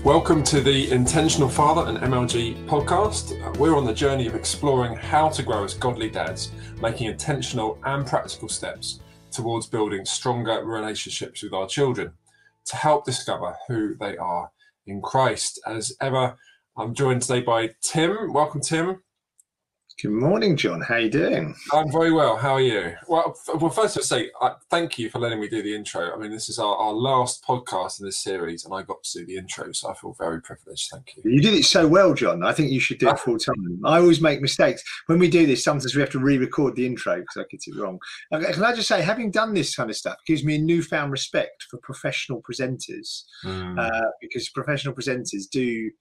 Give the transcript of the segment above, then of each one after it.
Welcome to the Intentional Father and MLG podcast. We're on the journey of exploring how to grow as godly dads, making intentional and practical steps towards building stronger relationships with our children to help discover who they are in Christ. As ever, I'm joined today by Tim. Welcome, Tim. Good morning, John. How are you doing? I'm very well. How are you? Well, first I'll say thank you for letting me do the intro. I mean, this is our last podcast in this series, and I got to do the intro, so I feel very privileged. Thank you. You did it so well, John. I think you should do it full time. I always make mistakes. When we do this, sometimes we have to re-record the intro because I get it wrong. Can I just say, having done this kind of stuff gives me a newfound respect for professional presenters, because professional presenters do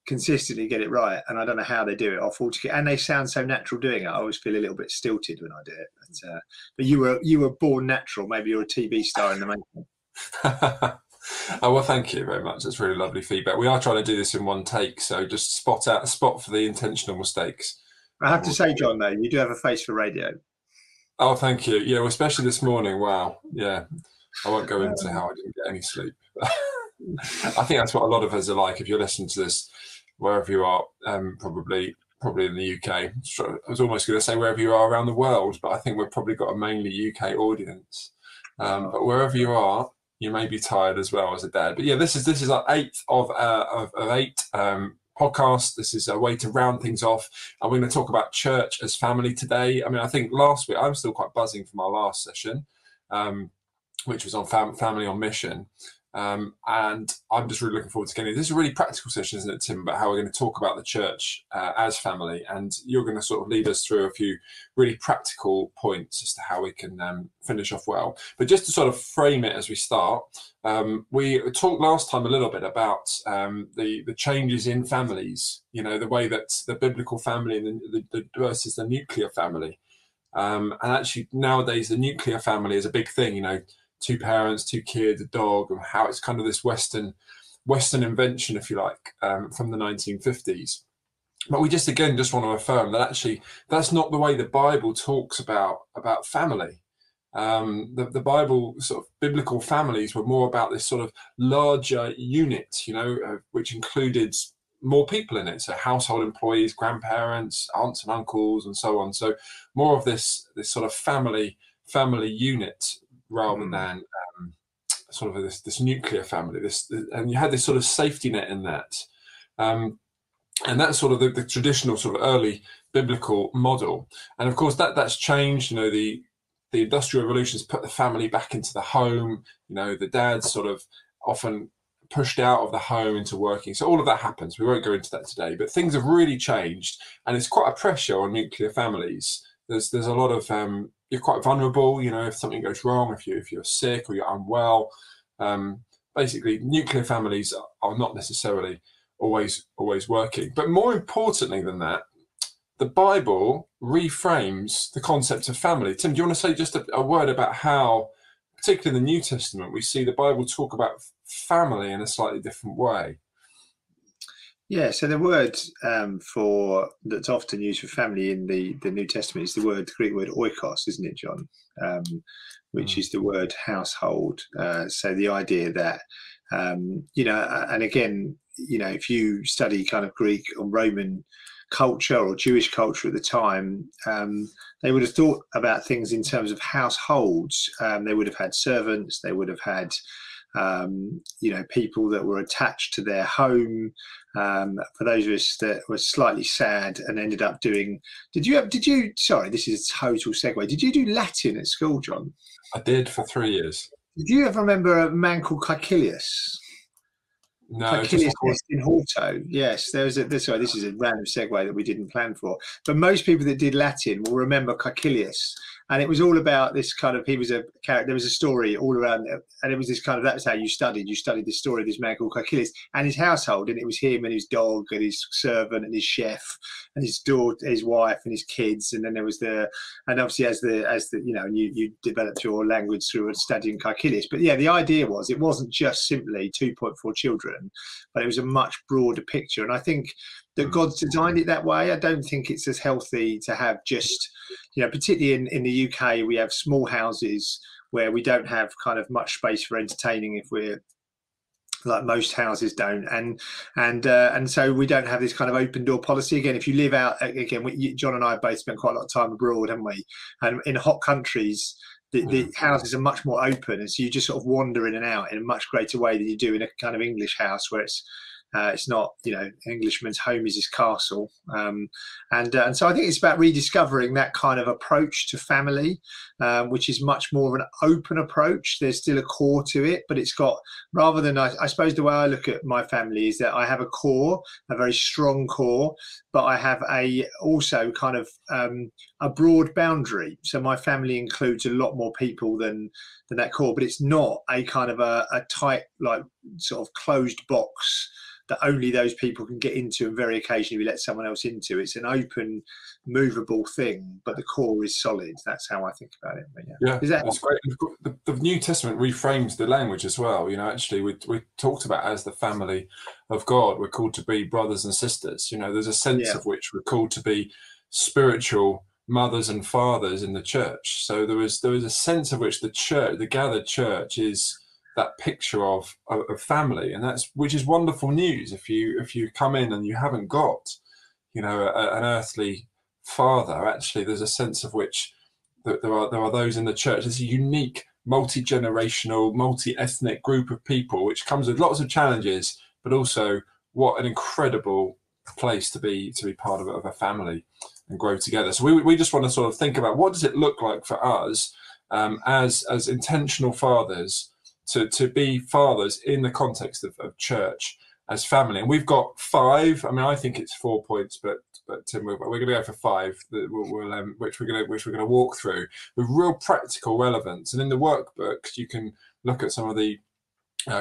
consistently get it right, and I don't know how they do it. And they sound so natural doing it. I always feel a little bit stilted when I do it. But you were born natural. Maybe you're a TV star in the making. Oh, well, thank you very much. That's really lovely feedback. We are trying to do this in one take, so just spot for the intentional mistakes. I have to say, John, though, you do have a face for radio. Oh, thank you. Yeah, well, especially this morning. Wow. Yeah, I won't go into how I didn't get any sleep. I think that's what a lot of us are like. If you're listening to this, wherever you are, probably in the UK. I was almost going to say wherever you are around the world, but I think we've probably got a mainly UK audience. But wherever you are, you may be tired as well as a dad. But yeah, this is our eighth of eight podcasts. This is a way to round things off, and we're going to talk about church as family today. I mean, I think last week I'm still quite buzzing from our last session, which was on family on mission. And I'm just really looking forward to getting this is a really practical session, isn't it, Tim, about how we're going to talk about the church as family, and you're going to sort of lead us through a few really practical points as to how we can finish off well. But just to sort of frame it as we start, we talked last time a little bit about the changes in families, you know, the way that the biblical family and the versus the nuclear family. And actually nowadays the nuclear family is a big thing, you know, 2 parents, 2 kids, a dog, and how it's kind of this Western invention, if you like, from the 1950s. But we just want to affirm that actually that's not the way the Bible talks about family. The Bible sort of biblical families were more about this sort of larger unit, you know, which included more people in it. So household employees, grandparents, aunts and uncles, and so on. So more of this sort of family unit, rather than sort of this nuclear family, and you had this sort of safety net in that, and that's sort of the traditional sort of early biblical model. And of course that's changed. You know, the Industrial Revolution has put the family back into the home. You know, the dad's sort of often pushed out of the home into working. So all of that happens. We won't go into that today, but things have really changed, and it's quite a pressure on nuclear families. There's a lot of you're quite vulnerable, you know, if something goes wrong, if you're sick or you're unwell. Basically, nuclear families are not necessarily always working. But more importantly than that, the Bible reframes the concept of family. Tim, do you want to say just a word about how, particularly in the New Testament, we see the Bible talk about family in a slightly different way? Yeah, so the word that's often used for family in the New Testament is the Greek word oikos, isn't it, John? Which is the word household. So the idea that, you know, and again, you know, if you study kind of Greek or Roman culture or Jewish culture at the time, they would have thought about things in terms of households. They would have had servants, they would have had you know, people that were attached to their home. For those of us that were slightly sad and ended up doing, sorry, this is a total segue. Did you do Latin at school, John? I did for 3 years. Did you ever remember a man called Caecilius? No, Caecilius in Horto. Yes, this is a random segue that we didn't plan for. But most people that did Latin will remember Caecilius. And it was all about this kind of, he was a character, there was a story all around, and it was this kind of, that's how you studied the story of this man called Caecilius and his household, and it was him and his dog and his servant and his chef and his daughter, his wife and his kids, and then there was and obviously as the you know, you developed your language through studying Caecilius. But yeah, the idea was, it wasn't just simply 2.4 children, but it was a much broader picture, and I think that God's designed it that way. I don't think it's as healthy to have just, you know, particularly in the UK, we have small houses where we don't have kind of much space for entertaining if we're like most houses don't, and so we don't have this kind of open door policy. Again, if you live out, again, John and I have both spent quite a lot of time abroad, haven't we? And in hot countries, the houses are much more open, and so you just sort of wander in and out in a much greater way than you do in a kind of English house where it's not, an Englishman's home is his castle, and so I think it's about rediscovering that kind of approach to family, which is much more of an open approach. There's still a core to it, but it's got, rather than, I suppose the way I look at my family is that I have a core, a very strong core, but I have also kind of a broad boundary. So my family includes a lot more people than that core, but it's not a kind of a tight, like sort of closed box that only those people can get into, and very occasionally we let someone else into. It's an open, movable thing, but the core is solid. That's how I think about it. But that's great. The New Testament reframes the language as well. Actually, we talked about as the family of God, we're called to be brothers and sisters. There's a sense of which we're called to be spiritual mothers and fathers in the church. So there is a sense of which the church, the gathered church, is that picture of family, and which is wonderful news. If you come in and you haven't got, an earthly father, actually, there's a sense of which that there are those in the church. It's a unique, multi-generational, multi-ethnic group of people, which comes with lots of challenges, but also what an incredible place to be part of a family and grow together. So we just want to sort of think about what does it look like for us as intentional fathers to be fathers in the context of church as family. And we've got 5. I mean, I think it's 4 points, but Tim, we're going to go for 5 that which we're going to walk through with real practical relevance. And in the workbook, you can look at some of the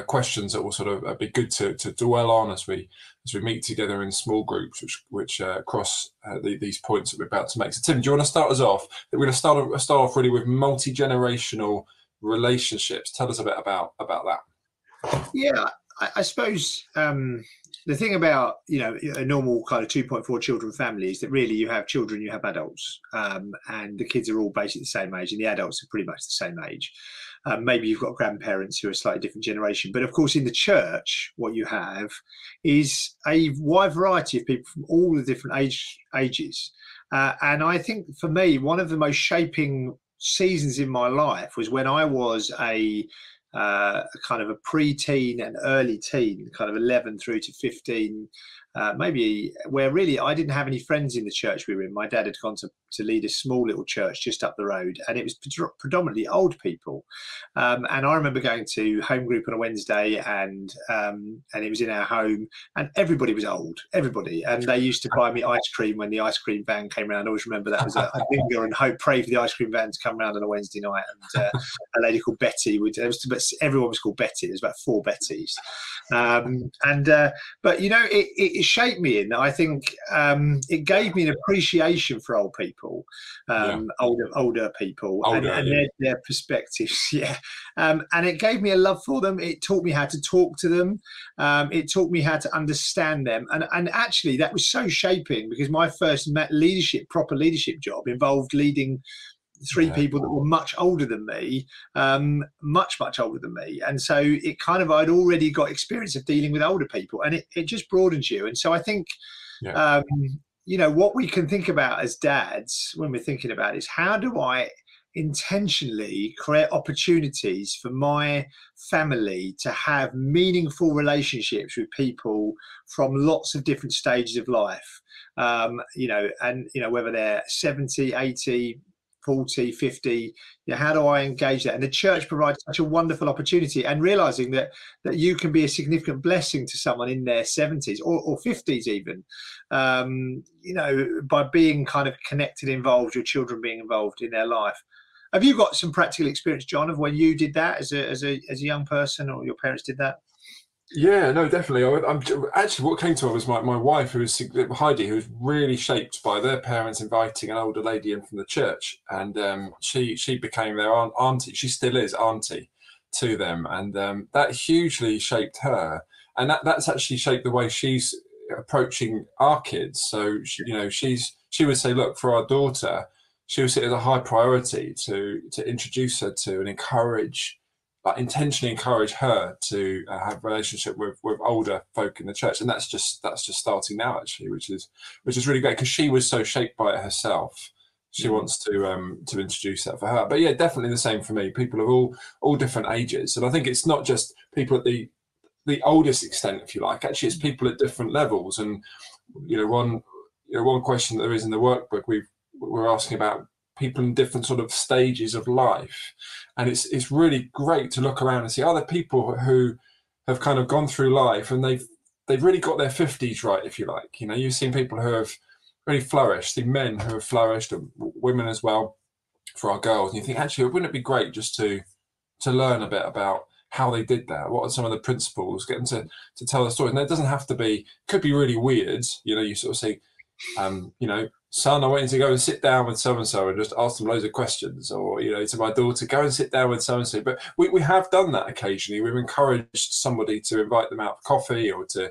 questions that will sort of be good to dwell on as we meet together in small groups, which cross these points that we're about to make. So, Tim, do you want to start us off? We're going to start off really with multi-generational relationships. Tell us a bit about that. Yeah, I suppose the thing about a normal kind of 2.4 children family is that really you have children, you have adults, and the kids are all basically the same age, and the adults are pretty much the same age. Maybe you've got grandparents who are a slightly different generation, but of course in the church what you have is a wide variety of people from all the different ages, and I think for me one of the most shaping seasons in my life was when I was a kind of a pre-teen and early teen, kind of 11 through to 15, maybe, where really I didn't have any friends in the church we were in. My dad had gone to lead a small little church just up the road, and it was predominantly old people. And I remember going to home group on a Wednesday, and it was in our home, and everybody was old, everybody. And they used to buy me ice cream when the ice cream van came around. I always remember that was a linger and hope, pray for the ice cream van to come around on a Wednesday night. And a lady called Betty everyone was called Betty. There was about 4 Bettys. But it shaped me in that. I think it gave me an appreciation for old people, older people, and their perspectives. And it gave me a love for them. It taught me how to talk to them. It taught me how to understand them, and actually that was so shaping, because my first proper leadership job involved leading 3 people that were much older than me, much older than me. And so it kind of, I'd already got experience of dealing with older people, and it just broadens you. And so I think, what we can think about as dads when we're thinking about is, how do I intentionally create opportunities for my family to have meaningful relationships with people from lots of different stages of life, whether they're 70, 80, 40, 50, how do I engage that? And the church provides such a wonderful opportunity, and realizing that you can be a significant blessing to someone in their 70s or 50s even, by being kind of connected, involved, your children being involved in their life. Have you got some practical experience, John, of when you did that as a young person, or your parents did that? Yeah, no, definitely. I'm actually, what came to me was my wife, who was Heidi, who was really shaped by their parents inviting an older lady in from the church, and she became their auntie. She still is auntie to them, and that hugely shaped her, and that's actually shaped the way she's approaching our kids. So she would say, look, for our daughter, she would see it as a high priority to introduce her to and encourage like intentionally encourage her to have a relationship with older folk in the church, and that's just starting now actually, which is really great because she was so shaped by it herself. She wants to introduce that for her. But yeah, definitely the same for me. People of all different ages, and I think it's not just people at the oldest extent, if you like. Actually, it's people at different levels. And one question that there is in the workbook, we're asking about people in different sort of stages of life, and it's really great to look around and see other people who have kind of gone through life and they've really got their 50s right, if you like. You've seen people who have really flourished, see men who have flourished, and women as well for our girls. And you think, actually, wouldn't it be great just to learn a bit about how they did that? What are some of the principles? Get them to tell the story. And it doesn't have to be, could be really weird. You sort of say, son, I want you to go and sit down with so-and-so and just ask them loads of questions. Or, to my daughter, go and sit down with so-and-so. But we have done that occasionally. We've encouraged somebody to invite them out for coffee, or to,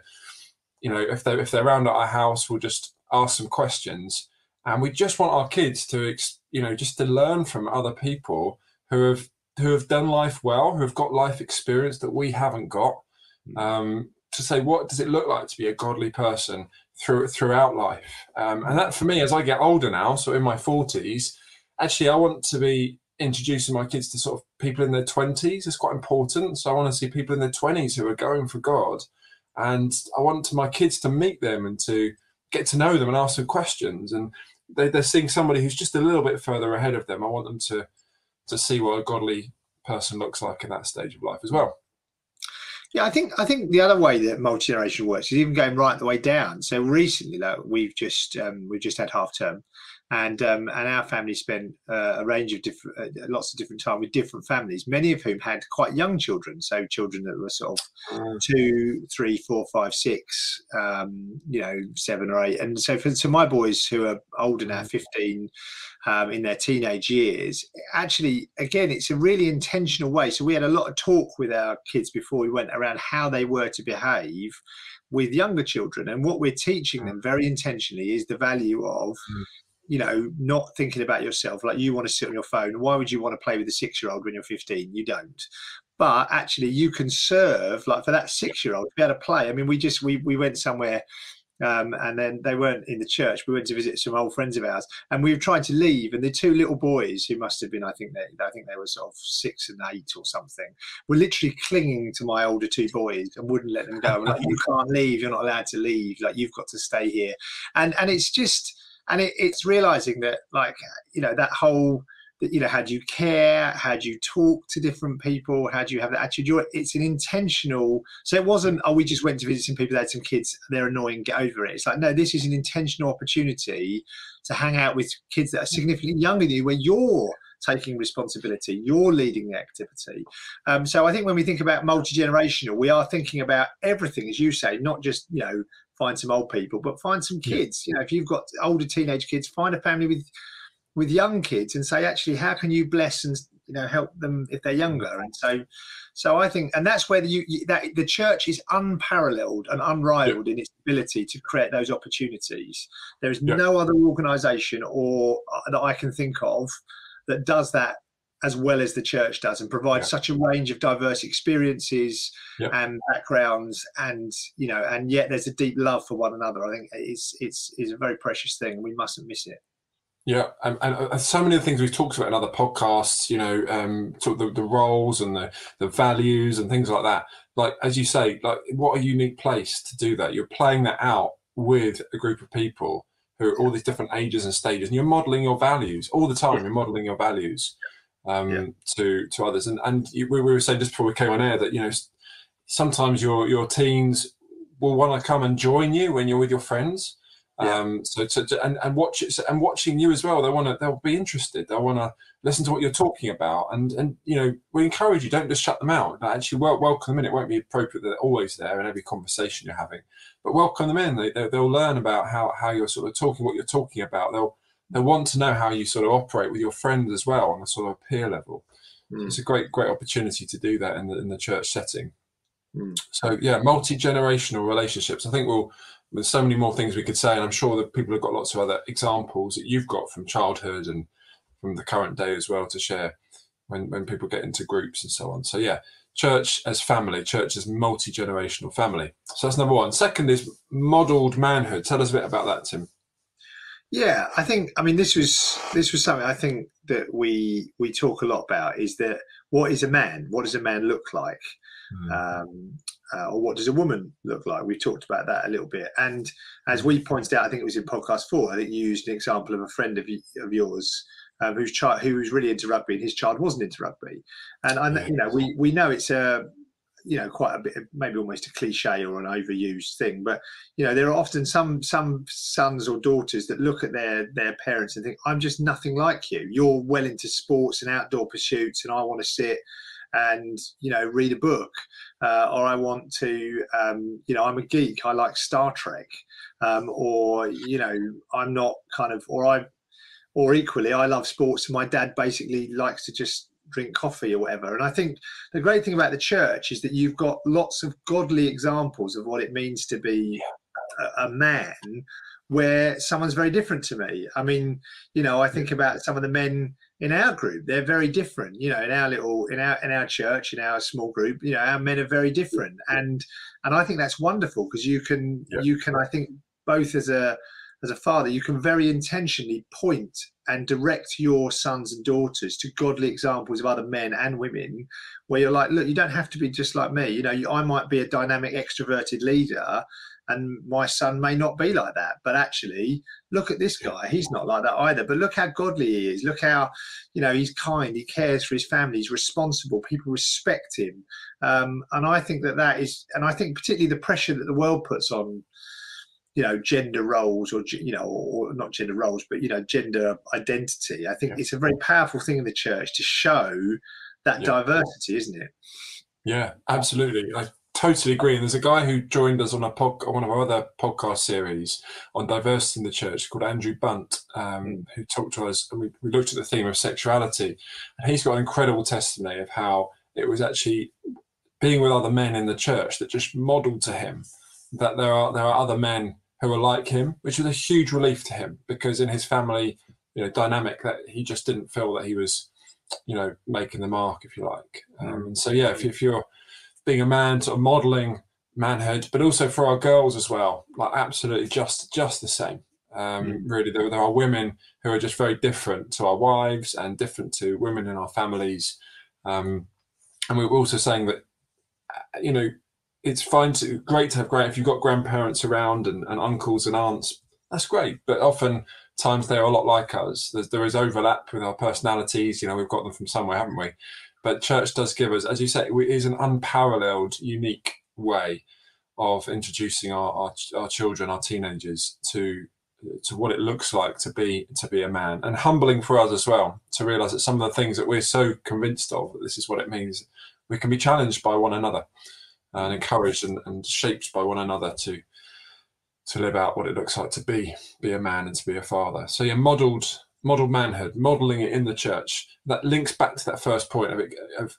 if they're around at our house, we'll just ask some questions. And we just want our kids to, just to learn from other people who have done life well, who have got life experience that we haven't got, to say, what does it look like to be a godly person throughout life? And that, for me, as I get older now, so in my 40s, actually, I want to be introducing my kids to sort of people in their 20s. It's quite important. So I want to see people in their 20s who are going for God. And I want my kids to meet them and to get to know them and ask them questions. And they're seeing somebody who's just a little bit further ahead of them. I want them to see what a godly person looks like in that stage of life as well. Yeah, I think the other way that multi-generational works is even going right the way down. So recently, we've just had half term, and our family spent a range of lots of different time with different families, many of whom had quite young children. So children that were sort of 2, 3, 4, 5, 6, 7 or 8. And so for my boys who are older now, 15, in their teenage years, actually, again, it's a really intentional way. So we had a lot of talk with our kids before we went around how they were to behave with younger children. And what we're teaching them very intentionally is the value of, not thinking about yourself. Like, you want to sit on your phone. Why would you want to play with a 6-year-old when you're 15? You don't. But actually, you can serve, like for that 6-year-old to be able to play. I mean, we went somewhere, and then they weren't in the church. We went to visit some old friends of ours, and we were trying to leave. And the 2 little boys, who must have been, I think they were sort of 6 and 8 or something, were literally clinging to my older 2 boys and wouldn't let them go. Like, you can't leave. You're not allowed to leave. Like, you've got to stay here. And it's just, and it's realizing that, like, that whole, how do you care? How do you talk to different people? How do you have that attitude? It's an intentional. So it wasn't, we just went to visit some people that had some kids, they're annoying, get over it. It's like, no, this is an intentional opportunity to hang out with kids that are significantly younger than you, where you're taking responsibility, you're leading the activity. So I think when we think about multi-generational, we are thinking about everything, as you say, not just, find some old people, but find some kids. If you've got older teenage kids, find a family with young kids and say, actually, how can you bless and help them if they're younger? And so I think, and that's where the church is unparalleled and unrivaled in its ability to create those opportunities. There is no other organisation or that I can think of that does that as well as the church does, and provides such a range of diverse experiences and backgrounds, and and yet there's a deep love for one another. I think it's a very precious thing. We mustn't miss it. Yeah, and so many of the things we've talked about in other podcasts, the roles and the values and things like that. Like, as you say, like, what a unique place to do that. You're playing that out with a group of people who are all these different ages and stages, and you're modelling your values all the time. You're modelling your values to others. And we were saying just before we came on air that sometimes your teens will want to come and join you when you're with your friends. And watch it, and watching you as well. They'll be interested. They'll want to listen to what you're talking about, and we encourage you. Don't just shut them out. Actually, welcome them in. It won't be appropriate that they're always there in every conversation you're having, but welcome them in. They'll learn about how you're sort of talking, what you're talking about. They'll want to know how you sort of operate with your friends as well on a sort of peer level. So it's a great opportunity to do that in the church setting. So multi-generational relationships. I think there's so many more things we could say, and I'm sure that people have got lots of other examples that you've got from childhood and from the current day as well to share. when people get into groups and so on. So yeah, church as family, church as multi-generational family. So that's number one. Second is modelled manhood. Tell us a bit about that, Tim. Yeah, I mean, this was something I think that we talk a lot about, is that what is a man? What does a man look like? Or what does a woman look like? We talked about that a little bit. And as we pointed out, I think it was in podcast 4, I think you used an example of a friend of yours who was really into rugby, and his child wasn't into rugby. And you know, we know it's a, you know, quite a bit, maybe almost a cliche or an overused thing, but you know, there are often some sons or daughters that look at their parents and think, I'm just nothing like you. You're well into sports and outdoor pursuits, and I want to sit and, you know, read a book, or I want to, you know, I'm a geek, I like Star Trek, or, you know, I'm not kind of, or equally, I love sports and my dad basically likes to just drink coffee or whatever. And I think the great thing about the church is that you've got lots of godly examples of what it means to be a man, where someone's very different to me. I mean, you know, I think about some of the men in our group, they're very different. You know, in our church, in our small group, you know, our men are very different, and I think that's wonderful, because you can I think both as a father, you can very intentionally point and direct your sons and daughters to godly examples of other men and women, where you're like, look, you don't have to be just like me. You know, I might be a dynamic, extroverted leader, and my son may not be like that, but actually, look at this guy. He's not like that either. But look how godly he is. Look how, you know, he's kind. He cares for his family. He's responsible. People respect him. And I think that is, and I think particularly the pressure that the world puts on, you know, gender roles, or, you know, or not gender roles, but, you know, gender identity. I think it's a very powerful thing in the church to show that diversity, isn't it? Yeah, absolutely. I totally agree. And there's a guy who joined us on one of our other podcast series on diversity in the church, called Andrew Bunt, who talked to us, and we looked at the theme of sexuality. And he's got an incredible testimony of how it was actually being with other men in the church that just modelled to him that there are other men who are like him, which was a huge relief to him, because in his family, you know, dynamic, that he just didn't feel that he was, you know, making the mark, if you like. And so, yeah, if you're being a man, sort of modelling manhood, but also for our girls as well, like absolutely just the same. Really, there are women who are just very different to our wives and different to women in our families. And we were also saying that, you know, it's great to have if you've got grandparents around and uncles and aunts, that's great. But often times they're a lot like us. There is overlap with our personalities. You know, we've got them from somewhere, haven't we? But church does give us, as you say, it is an unparalleled, unique way of introducing our children, our teenagers, to what it looks like to be a man, and humbling for us as well, to realise that some of the things that we're so convinced of, that this is what it means, we can be challenged by one another and encouraged and shaped by one another to live out what it looks like to be a man and to be a father. So yeah, modelled manhood, modelling it in the church. That links back to that first point of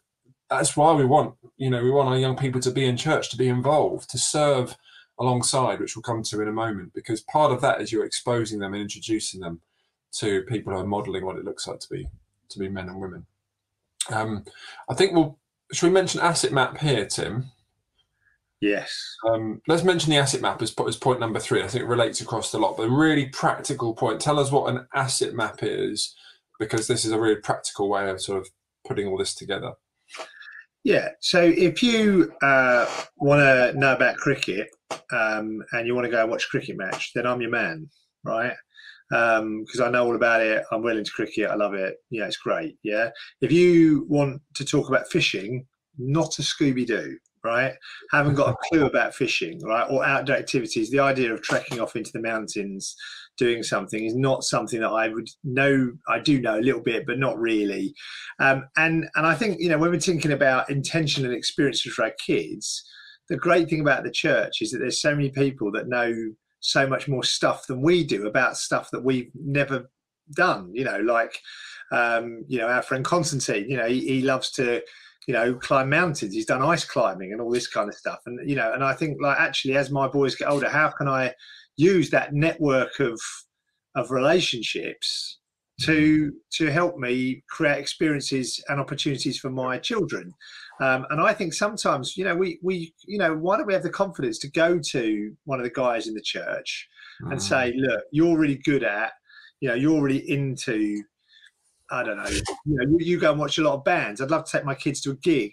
that's why we want our young people to be in church, to be involved, to serve alongside, which we'll come to in a moment, because part of that is you're exposing them and introducing them to people who are modelling what it looks like to be men and women. I think should we mention asset map here, Tim? Yes. Let's mention the asset map as point number 3. I think it relates across a lot, but a really practical point. Tell us what an asset map is, because this is a really practical way of sort of putting all this together. Yeah. So if you want to know about cricket and you want to go and watch a cricket match, then I'm your man, right? Because I know all about it. I'm well into cricket. I love it. Yeah, it's great. Yeah. If you want to talk about fishing, not a Scooby-Doo. Right, haven't got a clue about fishing, right, or outdoor activities. The idea of trekking off into the mountains, doing something, is not something that I would know. I do know a little bit, but not really. And I think, you know, when we're thinking about intentional experiences for our kids, the great thing about the church is that there's so many people that know so much more stuff than we do about stuff that we've never done. You know, like you know, our friend Constantine. You know, he loves to, you know, climb mountains. He's done ice climbing and all this kind of stuff. And, you know, and I think, like, actually, as my boys get older, how can I use that network of relationships to help me create experiences and opportunities for my children. And I think sometimes, we why don't we have the confidence to go to one of the guys in the church and say, look, you're really good at, you're really into, I don't know, you go and watch a lot of bands. I'd love to take my kids to a gig.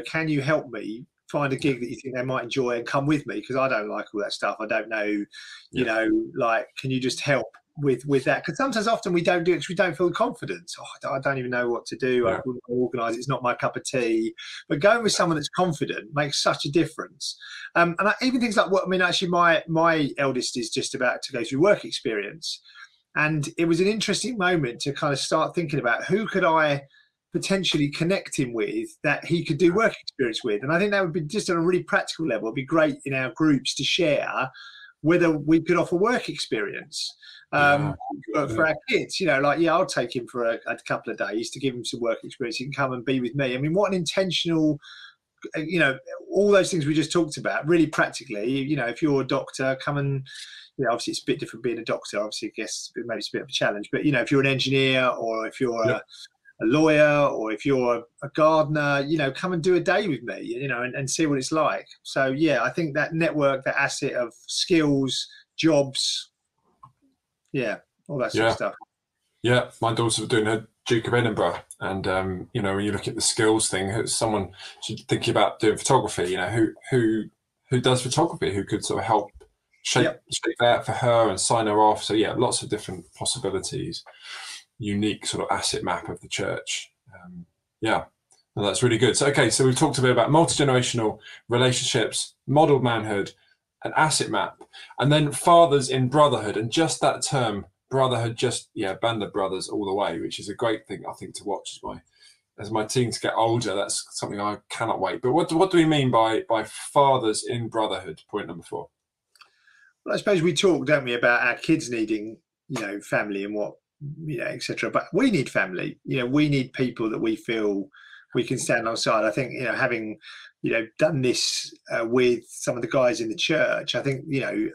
Can you help me find a gig that you think they might enjoy and come with me? Because I don't like all that stuff. I don't know, can you just help with that? Because sometimes often we don't do it because we don't feel the confidence. I don't even know what to do. I wouldn't organise. It's not my cup of tea. But going with someone that's confident makes such a difference. And even things like actually my eldest is just about to go through work experience. And it was an interesting moment to kind of start thinking about who could I potentially connect him with that he could do work experience with. And I think that would be just on a really practical level. It'd be great in our groups to share whether we could offer work experience for our kids. I'll take him for a couple of days to give him some work experience. He can come and be with me. I mean, what an intentional, all those things we just talked about, really practically, if you're a doctor, come and, obviously it's a bit different being a doctor. Obviously, I guess maybe it's a bit of a challenge. But, if you're an engineer or if you're a lawyer or if you're a gardener, come and do a day with me, and see what it's like. So, I think that network, that asset of skills, jobs, all that sort of stuff. Yeah, my daughter was doing her Duke of Edinburgh. And, when you look at the skills thing, someone should think about doing photography, who does photography, who could sort of help shape that for her and sign her off. So lots of different possibilities, unique sort of asset map of the church. Well, that's really good. So we've talked a bit about multi-generational relationships, model manhood, an asset map, and then fathers in brotherhood. And just that term brotherhood, band of brothers all the way, which is a great thing I think to watch as my teens get older. That's something I cannot wait. But what do we mean by fathers in brotherhood? Point number 4. Well, I suppose we talk, don't we, about our kids needing, family and what, etc. But we need family. We need people that we feel we can stand alongside. I think, having, done this with some of the guys in the church, I think,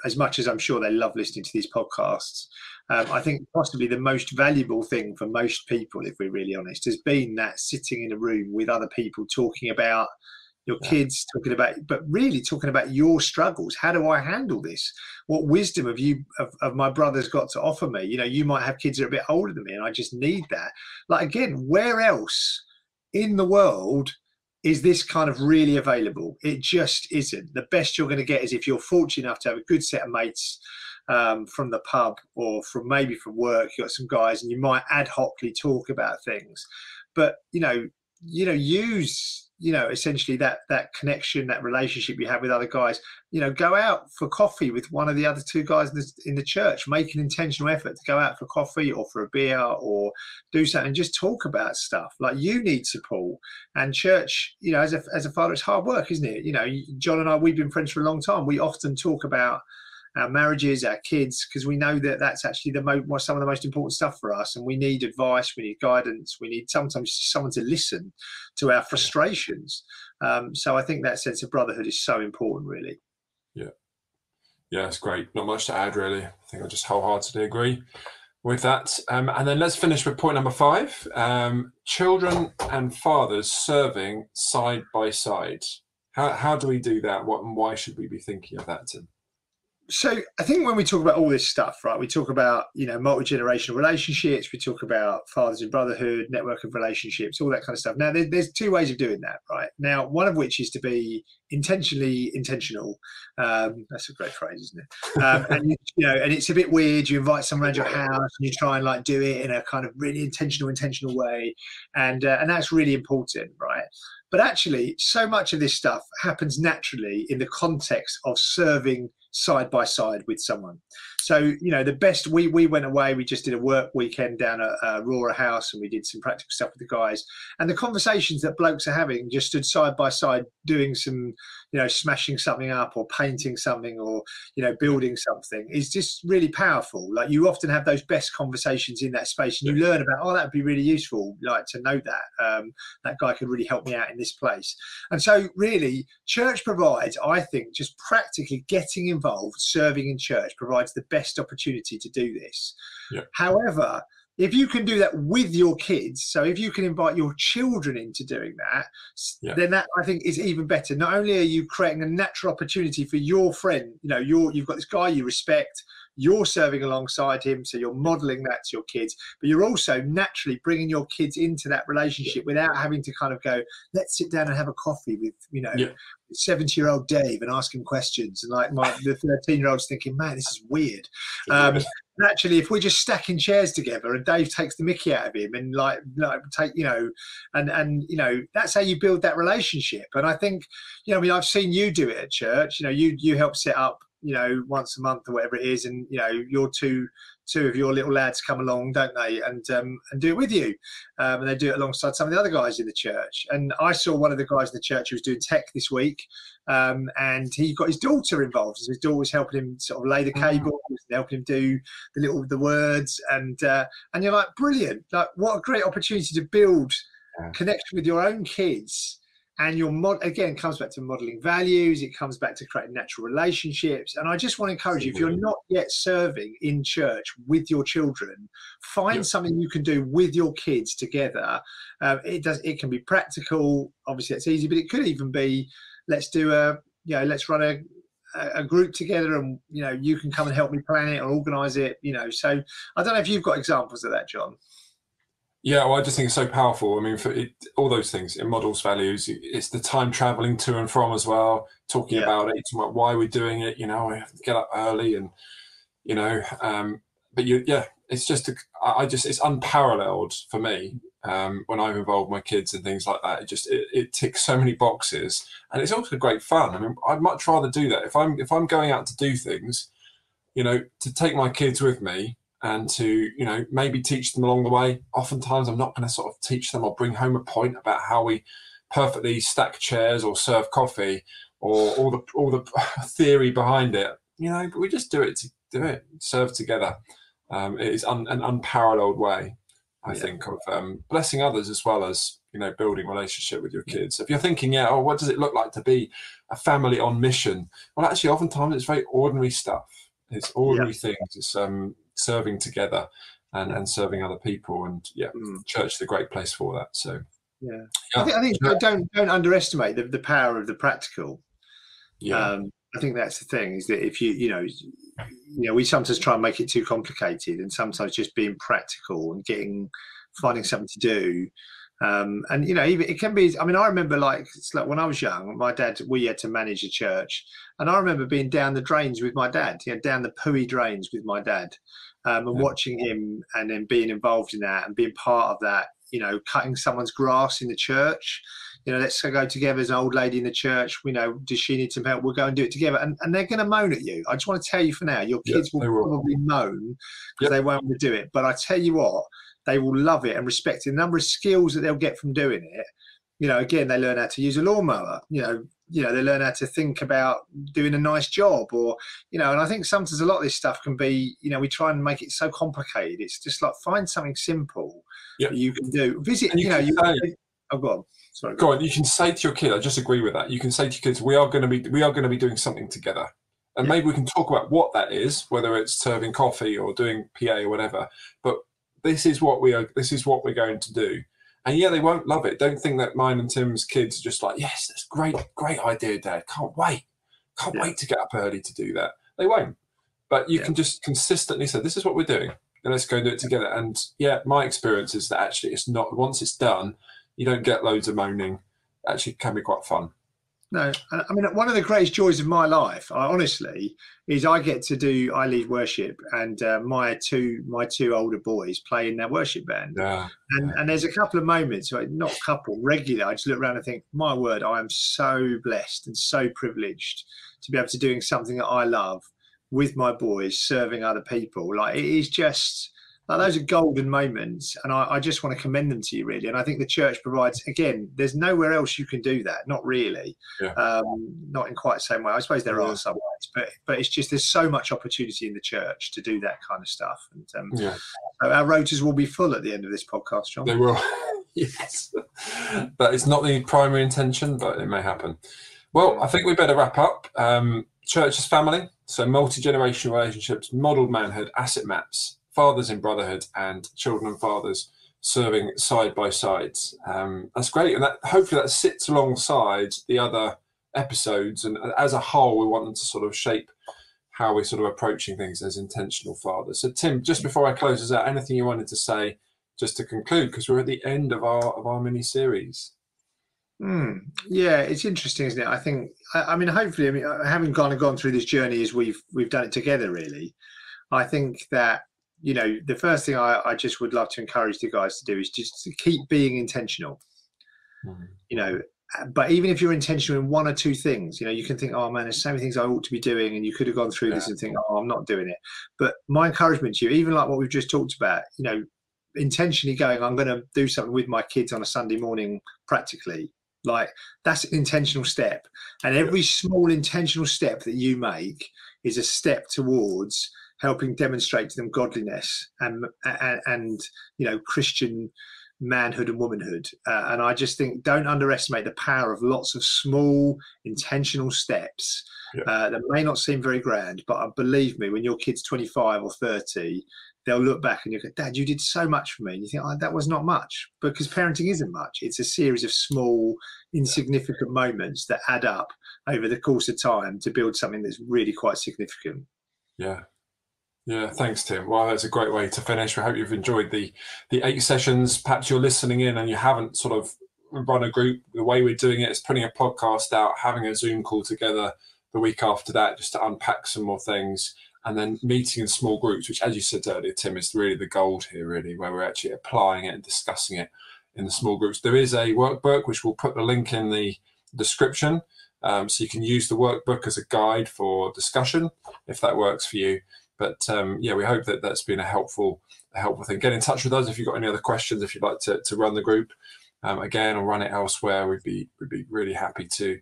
as much as I'm sure they love listening to these podcasts, I think possibly the most valuable thing for most people, if we're really honest, has been that sitting in a room with other people talking about your kids, but really talking about your struggles. How do I handle this? What wisdom of my brother's got to offer me? You might have kids that are a bit older than me, and I just need that. Like, again, where else in the world is this kind of really available? It just isn't. The best you're going to get is if you're fortunate enough to have a good set of mates from the pub or from work. You got some guys, and you might ad hocly talk about things, but use essentially that connection, that relationship you have with other guys. Go out for coffee with one of the other 2 guys in the church. Make an intentional effort to go out for coffee or for a beer or do something and just talk about stuff. Like, you need support, and church, as a father, it's hard work, isn't it? John and I, we've been friends for a long time. We often talk about our marriages, our kids, because we know that that's actually some of the most important stuff for us. And we need advice, we need guidance, we need sometimes just someone to listen to our frustrations. So I think that sense of brotherhood is so important, really. Yeah, it's great. Not much to add, really. I think I just wholeheartedly agree with that. And then let's finish with point number 5. Children and fathers serving side by side. How do we do that? What and why should we be thinking of that, Tim? So I think when we talk about all this stuff, right, we talk about, multi-generational relationships, we talk about fathers in brotherhood, network of relationships, all that kind of stuff. Now, there's 2 ways of doing that, right? Now, one of which is to be intentionally intentional. That's a great phrase, isn't it? And it's a bit weird. You invite someone around your house and you try and do it in a kind of really intentional way. And that's really important, right? But actually, so much of this stuff happens naturally in the context of serving side by side with someone. So, the best, we went away, we just did a work weekend down at Aurora House, and we did some practical stuff with the guys. And the conversations that blokes are having just stood side by side doing some, smashing something up or painting something or, building something is just really powerful. Like, you often have those best conversations in that space, and you learn about, that would be really useful, to know that that guy could really help me out in this place. And so really, church provides, I think, just practically getting involved, serving in church provides the best opportunity to do this. However, if you can do that with your kids, so if you can invite your children into doing that, then that I think is even better. Not only are you creating a natural opportunity for your friend, you've got this guy you respect, you're serving alongside him, so you're modeling that to your kids, but you're also naturally bringing your kids into that relationship without having to kind of go, let's sit down and have a coffee with 70-year-old Dave and ask him questions, and like the 13-year-old's thinking, man, this is weird. Naturally, if we're just stacking chairs together and Dave takes the mickey out of him and that's how you build that relationship. And I think, I've seen you do it at church. You help set up, once a month or whatever it is, and your two of your little lads come along, don't they, and do it with you, and they do it alongside some of the other guys in the church. And I saw one of the guys in the church who was doing tech this week, and he got his daughter involved. So his daughter was helping him sort of lay the cables and helping him do the words, and you're like, brilliant, like what a great opportunity to build connection with your own kids. And again, comes back to modeling values. It comes back to creating natural relationships. And I just want to encourage you, if you're not yet serving in church with your children, find something you can do with your kids together. It can be practical. Obviously, it's easy, but it could even be, let's run a group together, and you can come and help me plan it or organise it. So I don't know if you've got examples of that, John. Yeah, well, I just think it's so powerful. I mean, all those things, it models values. It's the time traveling to and from as well, talking about it, talking about why we're doing it. We have to get up early, and it's just it's unparalleled for me when I've involved my kids and things like that. It ticks so many boxes, and it's also great fun. I mean, I'd much rather do that if I'm going out to do things, to take my kids with me. And to, maybe teach them along the way. Oftentimes, I'm not going to sort of teach them or bring home a point about how we perfectly stack chairs or serve coffee or all the theory behind it. But we just do it, serve together. It is an unparalleled way, I think, of blessing others as well as, building relationship with your kids. If you're thinking, what does it look like to be a family on mission? Well, actually, oftentimes it's very ordinary stuff. It's ordinary things. It's serving together and serving other people, and church is a great place for that. So I think don't underestimate the power of the practical. I think that's the thing, is that if we sometimes try and make it too complicated, and sometimes just being practical and finding something to do. And even it can be, I mean, I remember it's like when I was young, my dad, we had to manage a church, and I remember being down the drains with my dad, down the pooey drains with my dad, and watching him, and then being involved in that and being part of that, cutting someone's grass in the church. Let's go together as an old lady in the church. Does she need some help? We'll go and do it together. And they're going to moan at you. I just want to tell you for now, your kids will probably moan because they won't want to do it. But I tell you what, they will love it and respect it. The number of skills that they'll get from doing it. Again, they learn how to use a lawnmower. They learn how to think about doing a nice job, or, and I think sometimes a lot of this stuff can be, we try and make it so complicated. It's just like, find something simple that you can do. Visit, oh, go on. Sorry. Go on. You can say to your kid, I just agree with that. You can say to your kids, we are going to be doing something together. And maybe we can talk about what that is, whether it's serving coffee or doing PA or whatever. But this is what we're going to do. And they won't love it. Don't think that mine and Tim's kids are just like, yes, that's great idea, Dad. Can't wait to get up early to do that. They won't. But you can just consistently say, this is what we're doing, and let's go and do it together. And my experience is that actually it's not, once it's done, you don't get loads of moaning. Actually, it can be quite fun. No, I mean, one of the greatest joys of my life, honestly, is I lead worship, and my two older boys play in that worship band. Yeah. And there's a couple of moments, regularly, I just look around and think, my word, I am so blessed and so privileged to be able to doing something that I love with my boys, serving other people. Like, it is just, those are golden moments, and I just want to commend them to you, really. And I think the church provides, again, there's nowhere else you can do that, not really, not in quite the same way. I suppose there are some ways, but it's just, there's so much opportunity in the church to do that kind of stuff. And so our rotas will be full at the end of this podcast, John. They will. Yes, but it's not the primary intention, but it may happen. Well, I think we better wrap up. Church is family, so multi-generational relationships, modelled manhood, asset maps, fathers in brotherhood and children and fathers serving side by side. That's great, and that hopefully that sits alongside the other episodes, and as a whole we want them to sort of shape how we're sort of approaching things as intentional fathers. So Tim, just before I close this out, anything you wanted to say just to conclude, because we're at the end of our mini series? Yeah, it's interesting, isn't it? I think, I mean, hopefully, I mean, having kind of gone through this journey as we've done it together, really, I think that, you know, the first thing I just would love to encourage the guys to do is just to keep being intentional. You know, but even if you're intentional in one or two things, you know, you can think, oh man, there's so many things I ought to be doing, and you could have gone through this and think, oh, I'm not doing it. But my encouragement to you, even like what we've just talked about, you know, intentionally going, I'm going to do something with my kids on a Sunday morning practically, like that's an intentional step. And every small intentional step that you make is a step towards helping demonstrate to them godliness and you know, Christian manhood and womanhood. And I just think, don't underestimate the power of lots of small intentional steps that may not seem very grand, but believe me, when your kid's 25 or 30, they'll look back and you go, Dad, you did so much for me. And you think, oh, that was not much, because parenting isn't much. It's a series of small, insignificant moments that add up over the course of time to build something that's really quite significant. Yeah, thanks, Tim. Well, that's a great way to finish. We hope you've enjoyed the 8 sessions. Perhaps you're listening in and you haven't sort of run a group. The way we're doing it is putting a podcast out, having a Zoom call together the week after that, just to unpack some more things, and then meeting in small groups, which, as you said earlier, Tim, is really the gold here, really, where we're actually applying it and discussing it in the small groups. There is a workbook, which we'll put the link in the description. So you can use the workbook as a guide for discussion, if that works for you. But yeah, we hope that that's been a helpful thing. Get in touch with us if you've got any other questions, if you'd like to run the group again or run it elsewhere. We'd be really happy to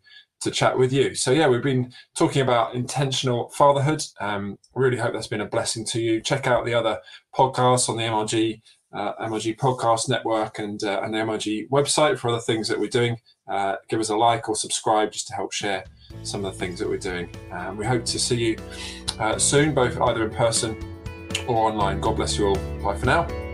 chat with you. So yeah, we've been talking about intentional fatherhood. Really hope that's been a blessing to you. Check out the other podcasts on the MRG Podcast Network and the MRG website for other things that we're doing. Give us a like or subscribe just to help share some of the things that we're doing. We hope to see you soon, both either in person or online. God bless you all. Bye for now.